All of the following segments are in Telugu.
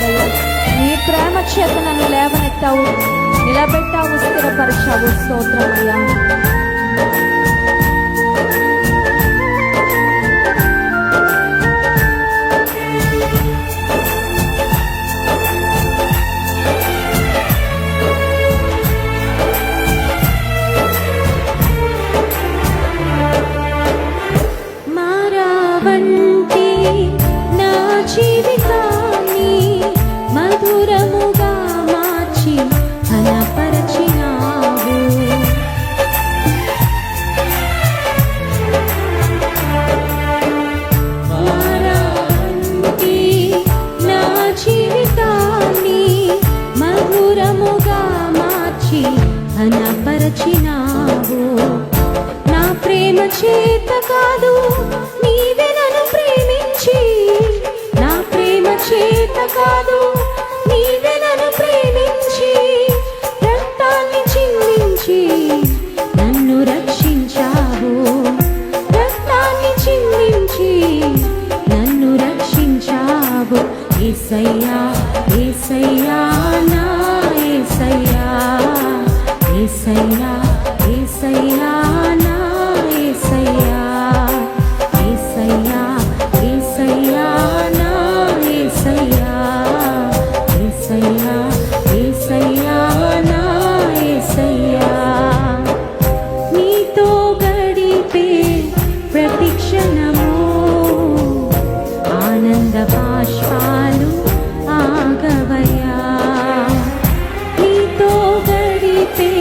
చేశావయ్యా. నీ ప్రేమ చేత నన్ను లేవనెత్తావు, నిలబెట్టావు, స్థిరపరిచావు. స్తోత్రమయ్యా. మధురముగా మార్చి ఘనపరచినావు. మారావంటి నా జీవితాన్ని మధురముగా మార్చి ఘనపరచినావు. నా ప్రేమ చేత కాదు, నీవే నన్ను ప్రేమించి, నా ప్రేమ చేత కాదు, నీవే నన్ను ప్రేమించి, రక్తాన్ని చిందించి నన్ను రక్షించావు. రక్తాన్ని చిందించి నన్ను రక్షించావు. యేసయ్యా, యేసయ్యా, నా యేసయ్యా, యేసయ్యా, యేసయ్యా, నా యేసయ్యా, యేసయ్యా, యేసయ్యా, నా యేసయ్యా, యేసయ్యా, యేసయ్యా, నా యేసయ్యా. నీతో గడిపే ప్రతి క్షణము ఆనంద బాష్పాలు ఆగవయ్యా. నీతో గడిపే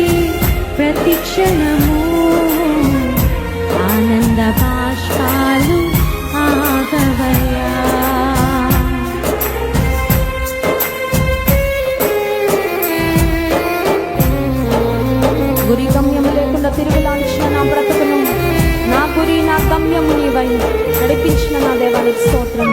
ప్రతి క్షణము ఆనంద బాష్పాలు ఆగవయ్యా. గురి గమ్యం లేకుండా తిరుగులాంచిన నా బ్రతుకును, నా గురి నా గమ్యము నీవై నడిపించిన నా దేవానికి స్తోత్రం.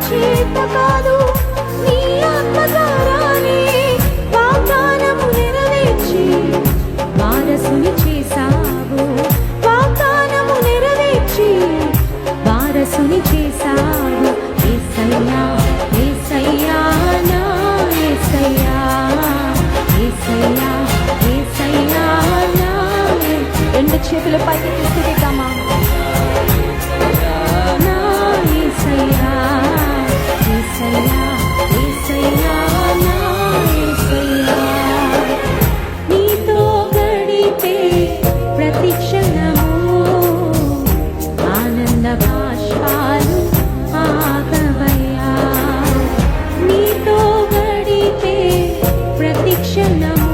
చేత కాదు, నీ ఆత్మ ద్వారానే వాగ్దానము నెరవేర్చి వారసుని చేశావు. వాగ్దానము నెరవేర్చి వారసుని చేశావు. యేసయ్యా, యేసయ్యా, నా యేసయ్యా, యేసయ్యా, యేసయ్యా, నా. రెండు చేతుల పైకి స్తుతిద్దామా. యేసయ్యా, యేసయ్యా, యేసయ్యా, నా యేసయ్యా. నీతో గడిపే ప్రతి క్షణము ఆనంద బాష్పాలు ఆగవయ్యా. నీతో గడిపే ప్రతి క్షణము